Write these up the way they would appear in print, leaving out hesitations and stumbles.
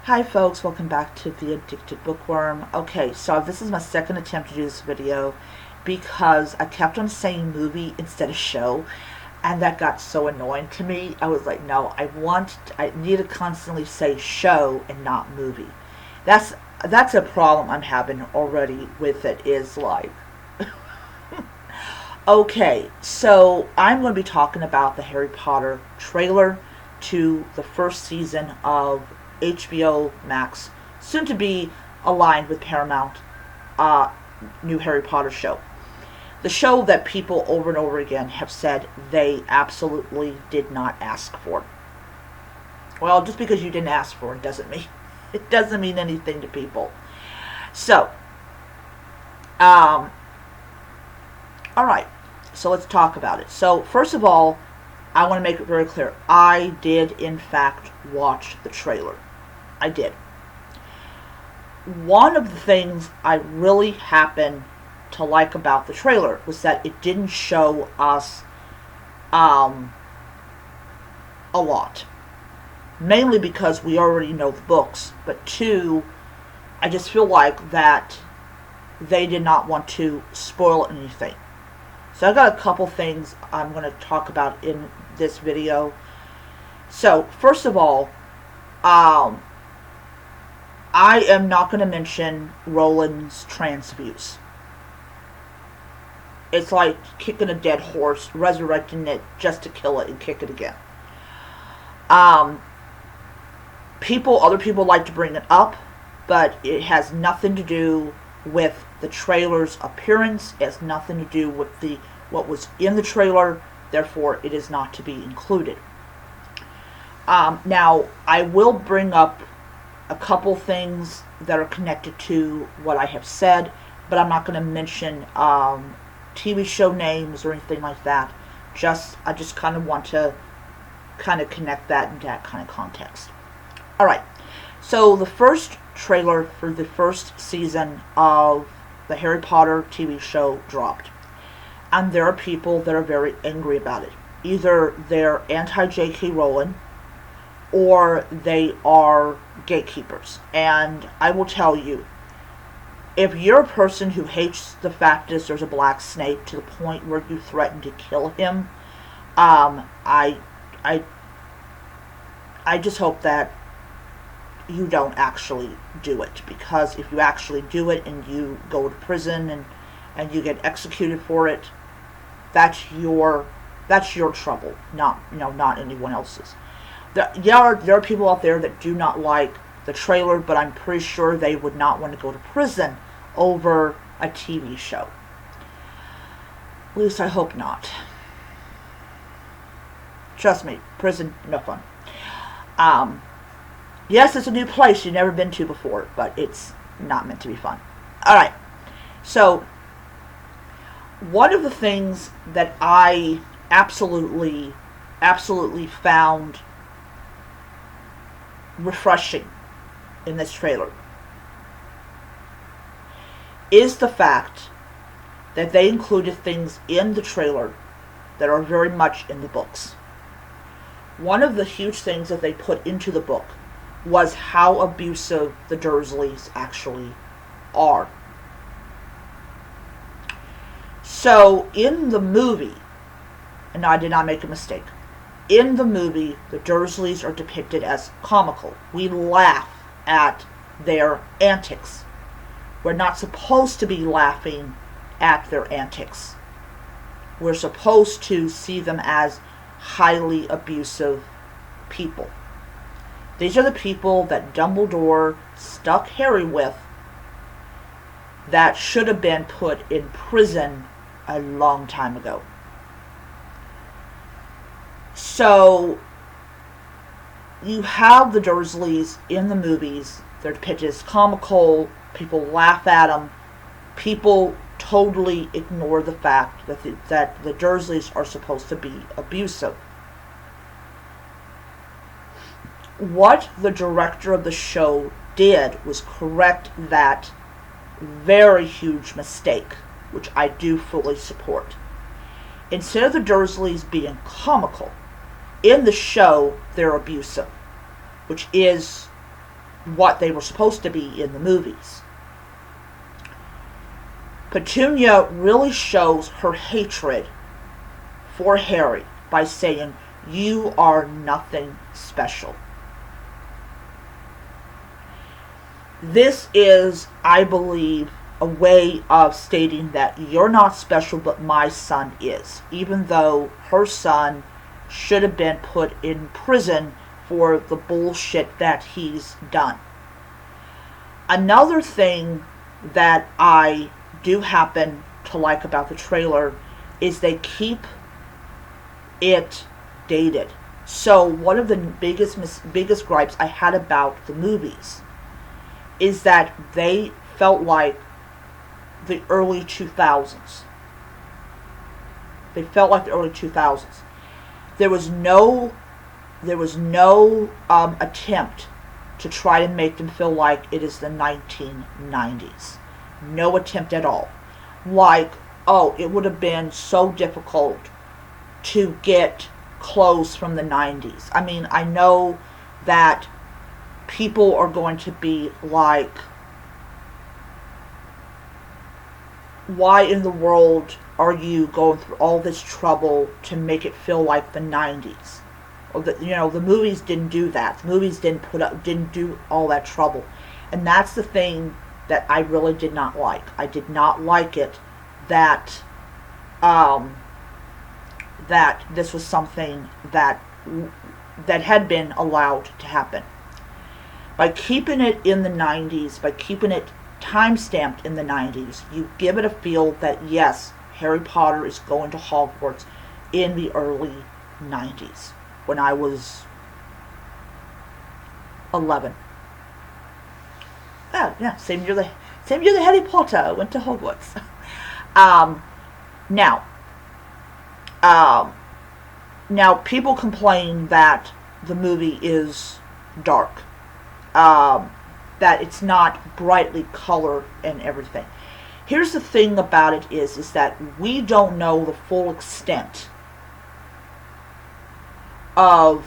Hi folks, welcome back to The Addicted Bookworm. Okay, so this is my second attempt to do this video because I kept on saying movie instead of show, and that got so annoying to me. I was like, no, I need to constantly say show and not movie. That's a problem I'm having already with it, is like, okay, so I'm going to be talking about the Harry Potter trailer to the first season of HBO Max, soon to be aligned with Paramount, uh, new Harry Potter show. The show that people over and over again have said they absolutely did not ask for. Well, just because you didn't ask for it doesn't mean anything to people. So, um, all right. So let's talk about it. So first of all, I want to make it very clear. I did in fact watch the trailer. I did. One of the things I really happened to like about the trailer was that it didn't show us a lot. Mainly because we already know the books, but two, I just feel like that they did not want to spoil anything. So I got a couple things I'm going to talk about in this video. So first of all, I am not going to mention Rowland's trans views. It's like kicking a dead horse, resurrecting it just to kill it and kick it again. Other people like to bring it up, but it has nothing to do with the trailer's appearance. It has nothing to do with what was in the trailer. Therefore, it is not to be included. Now, I will bring up a couple things that are connected to what I have said, but I'm not going to mention TV show names or anything like that. I just kind of want to kind of connect that in that kind of context. Alright, so the first trailer for the first season of the Harry Potter TV show dropped. And there are people that are very angry about it. Either they're anti-J.K. Rowling, or they are gatekeepers. And I will tell you, if you're a person who hates the fact that there's a black snake to the point where you threaten to kill him, I just hope that you don't actually do it. Because if you actually do it and you go to prison and you get executed for it, that's your trouble, not anyone else's. There are people out there that do not like the trailer, but I'm pretty sure they would not want to go to prison over a TV show. At least I hope not. Trust me, prison, no fun. Yes, it's a new place you've never been to before, but it's not meant to be fun. Alright, so one of the things that I absolutely found refreshing in this trailer is the fact that they included things in the trailer that are very much in the books. One of the huge things that they put into the book was how abusive the Dursleys actually are. So in the movie, and I did not make a mistake, in the movie, the Dursleys are depicted as comical. We laugh at their antics. We're not supposed to be laughing at their antics. We're supposed to see them as highly abusive people. These are the people that Dumbledore stuck Harry with that should have been put in prison a long time ago. So, you have the Dursleys in the movies. They're depicted as comical. People laugh at them. People totally ignore the fact that the Dursleys are supposed to be abusive. What the director of the show did was correct that very huge mistake, which I do fully support. Instead of the Dursleys being comical, in the show they're abusive, which is what they were supposed to be in the movies. Petunia really shows her hatred for Harry by saying, "You are nothing special." This is, I believe, a way of stating that you're not special, but my son is, even though her son should have been put in prison for the bullshit that he's done. Another thing that I do happen to like about the trailer is they keep it dated. So one of the biggest gripes I had about the movies is that they felt like the early 2000s. They felt like the early 2000s. There was no attempt to try to make them feel like it is the 1990s. No attempt at all. Like, oh, it would have been so difficult to get clothes from the 90s. I mean, I know that people are going to be like, why in the world are you going through all this trouble to make it feel like the 90s? Or the movies didn't do that. The movies didn't do all that trouble. And that's the thing that I really did not like. I did not like it that that this was something that had been allowed to happen. By keeping it in the 90s, by keeping it time-stamped in the 90s, you give it a feel that, yes, Harry Potter is going to Hogwarts in the early 90s, when I was 11. Oh, yeah, same year that Harry Potter went to Hogwarts. Now people complain that the movie is dark, that it's not brightly colored and everything. Here's the thing about it is that we don't know the full extent of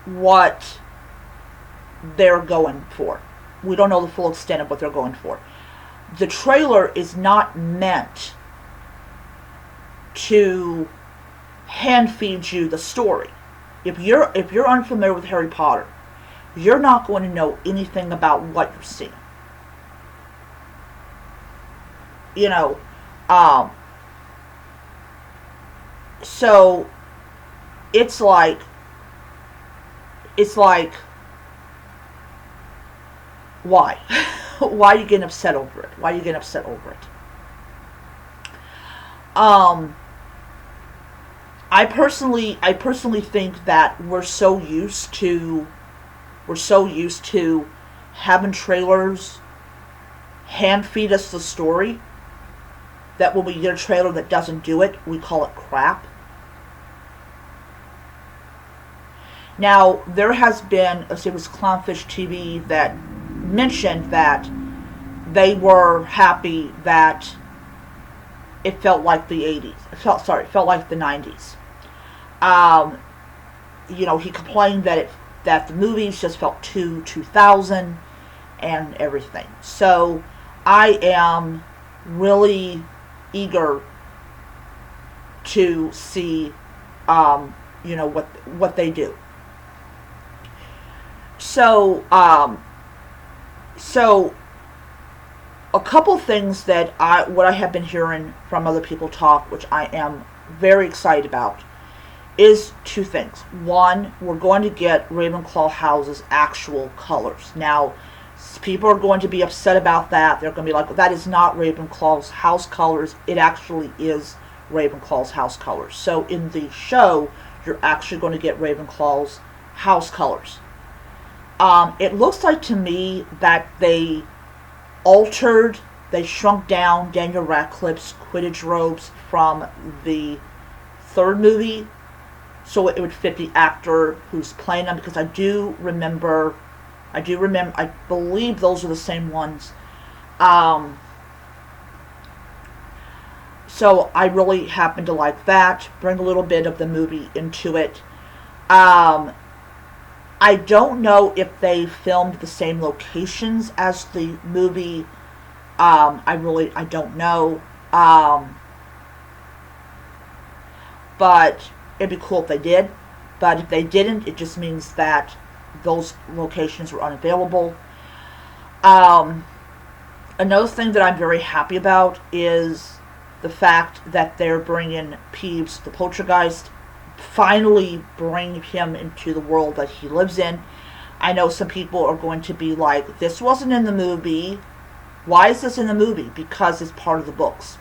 what they're going for. We don't know the full extent of what they're going for. The trailer is not meant to hand feed you the story. If you're unfamiliar with Harry Potter, you're not going to know anything about what you're seeing. So it's like why? Why are you getting upset over it? Why are you getting upset over it? I personally think that we're so used to having trailers hand feed us the story that when we get a trailer that doesn't do it, we call it crap. Now, there has been, it was Clownfish TV that mentioned that they were happy that it felt like the 80s. It felt like the 90s. He complained that the movies just felt too 2000 and everything. So I am really eager to see what they do. So a couple things that what I have been hearing from other people talk, which I am very excited about, is two things. One, we're going to get Ravenclaw House's actual colors. Now, people are going to be upset about that. They're going to be like, that is not Ravenclaw's house colors. It actually is Ravenclaw's house colors. So in the show, you're actually going to get Ravenclaw's house colors. It looks like to me that they shrunk down Daniel Radcliffe's Quidditch robes from the third movie, so it would fit the actor who's playing them, because I believe those are the same ones. So I really happen to like that. Bring a little bit of the movie into it. I don't know if they filmed the same locations as the movie. I don't know. But it'd be cool if they did. But if they didn't, it just means that those locations were unavailable. Um, Another thing that I'm very happy about is the fact that they're bringing Peeves, the poltergeist, finally bring him into the world that he lives in. I know some people are going to be like, this wasn't in the movie. Why is this in the movie? Because it's part of the books.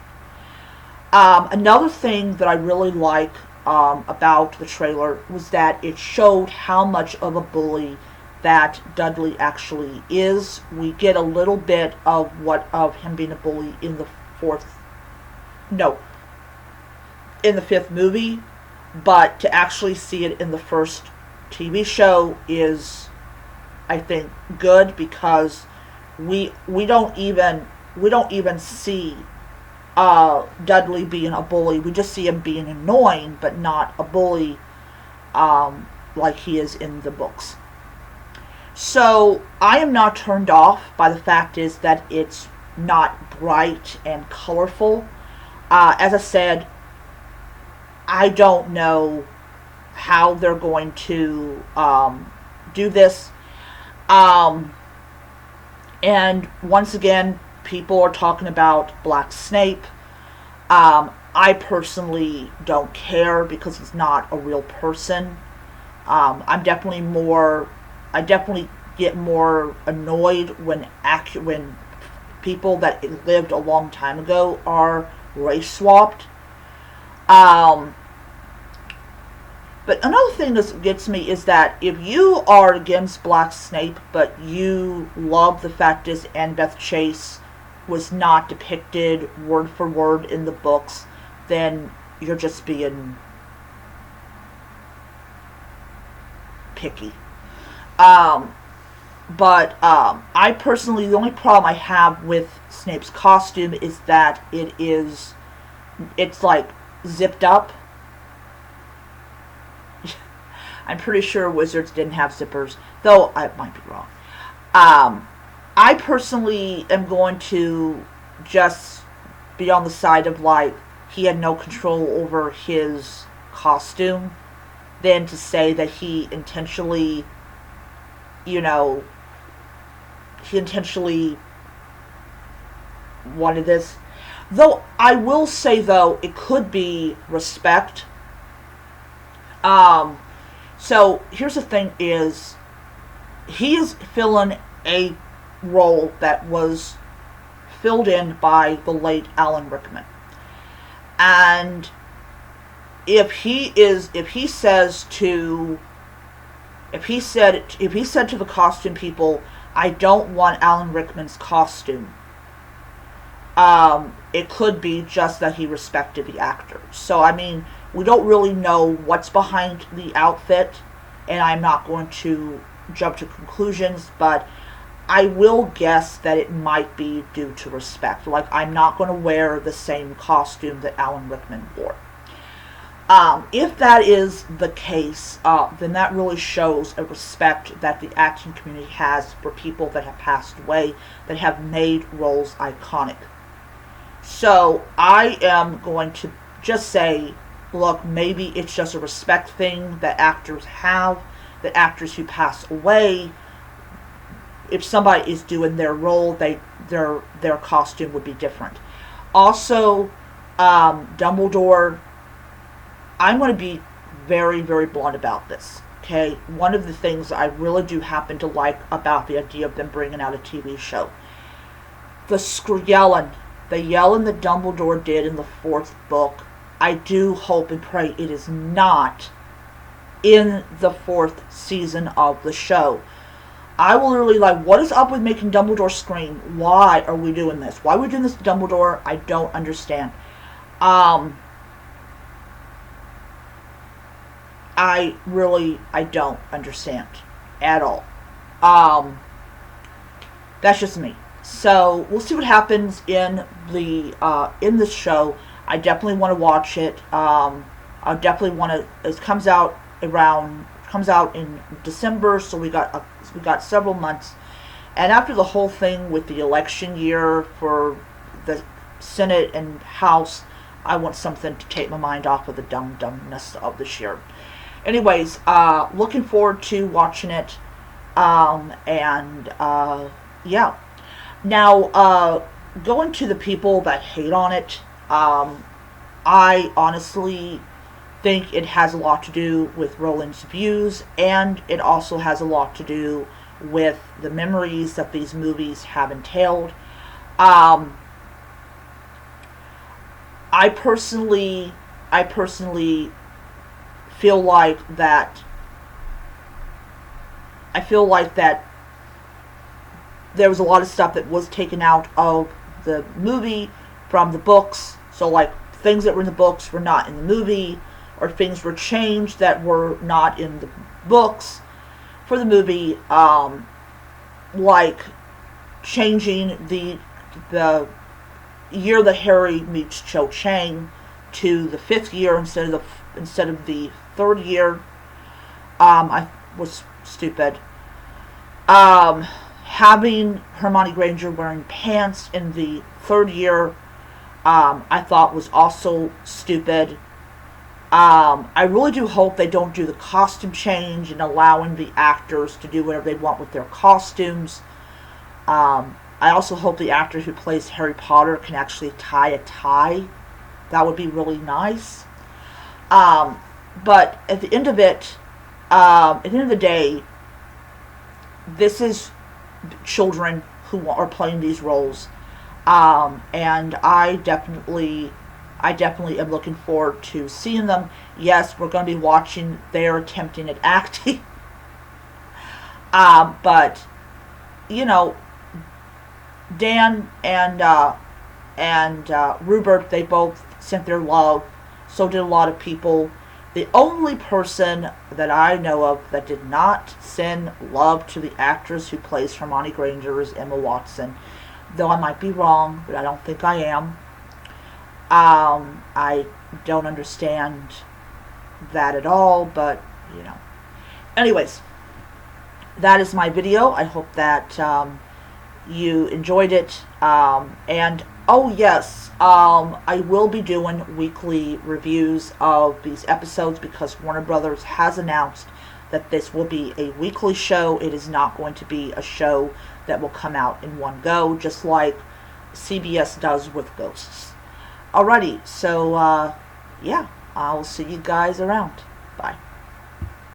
Another thing that I really like about the trailer was that it showed how much of a bully that Dudley actually is. We get a little bit of him being a bully in the fifth movie, but to actually see it in the first TV show is, I think, good, because we don't even see Dudley being a bully. We just see him being annoying, but not a bully like he is in the books. So I am not turned off by the fact is that it's not bright and colorful. As I said, I don't know how they're going to do this. And once again, people are talking about Black Snape. I personally don't care because he's not a real person. I definitely get more annoyed when people that lived a long time ago are race swapped. But another thing that gets me is that if you are against Black Snape, but you love the fact is Annabeth Chase was not depicted word for word in the books, then you're just being picky. But I personally, the only problem I have with Snape's costume is that it's like zipped up. I'm pretty sure wizards didn't have zippers, though I might be wrong. I personally am going to just be on the side of like he had no control over his costume than to say that he intentionally wanted this. Though I will say, though, it could be respect. So here's the thing is, he is filling a role that was filled in by the late Alan Rickman. And if he said to the costume people, I don't want Alan Rickman's costume, it could be just that he respected the actor. So, I mean, we don't really know what's behind the outfit, and I'm not going to jump to conclusions, but I will guess that it might be due to respect. Like, I'm not going to wear the same costume that Alan Rickman wore. If that is the case, then that really shows a respect that the acting community has for people that have passed away, that have made roles iconic. So I am going to just say, look, maybe it's just a respect thing that actors have, that actors who pass away, if somebody is doing their role, their costume would be different. Also, Dumbledore, I'm going to be very, very blunt about this. Okay, one of the things I really do happen to like about the idea of them bringing out a TV show, the yelling that Dumbledore did in the fourth book, I do hope and pray it is not in the fourth season of the show. I will literally what is up with making Dumbledore scream? Why are we doing this? Why are we doing this to Dumbledore? I don't understand. I don't understand at all. That's just me. So we'll see what happens in this show. I definitely want to watch it. I definitely want to. It comes out comes out in December, so we got several months. And after the whole thing with the election year for the Senate and House, I want something to take my mind off of the dumbness of this year. Anyways, looking forward to watching it. Yeah. Now, going to the people that hate on it, I honestly think it has a lot to do with Roland's views, and it also has a lot to do with the memories that these movies have entailed. I personally feel like that. I feel like that there was a lot of stuff that was taken out of the movie from the books. So, like, things that were in the books were not in the movie, or things were changed that were not in the books for the movie. Like changing the year that Harry meets Cho Chang to the 5th year instead of the 3rd year. I was stupid. Having Hermione Granger wearing pants in the 3rd year, I thought was also stupid. I really do hope they don't do the costume change and allowing the actors to do whatever they want with their costumes. I also hope the actor who plays Harry Potter can actually tie a tie. That would be really nice. But at the end of it, at the end of the day, this is children who are playing these roles. And I definitely am looking forward to seeing them. Yes, we're going to be watching their attempting at acting. But, you know, Dan and Rupert, they both sent their love. So did a lot of people. The only person that I know of that did not send love to the actress who plays Hermione Granger is Emma Watson. Though I might be wrong, but I don't think I am. I don't understand that at all, but, you know. Anyways, that is my video. I hope that you enjoyed it. And, oh yes, I will be doing weekly reviews of these episodes because Warner Brothers has announced that this will be a weekly show. It is not going to be a show that will come out in one go, just like CBS does with Ghosts. Alrighty, so, yeah, I'll see you guys around. Bye.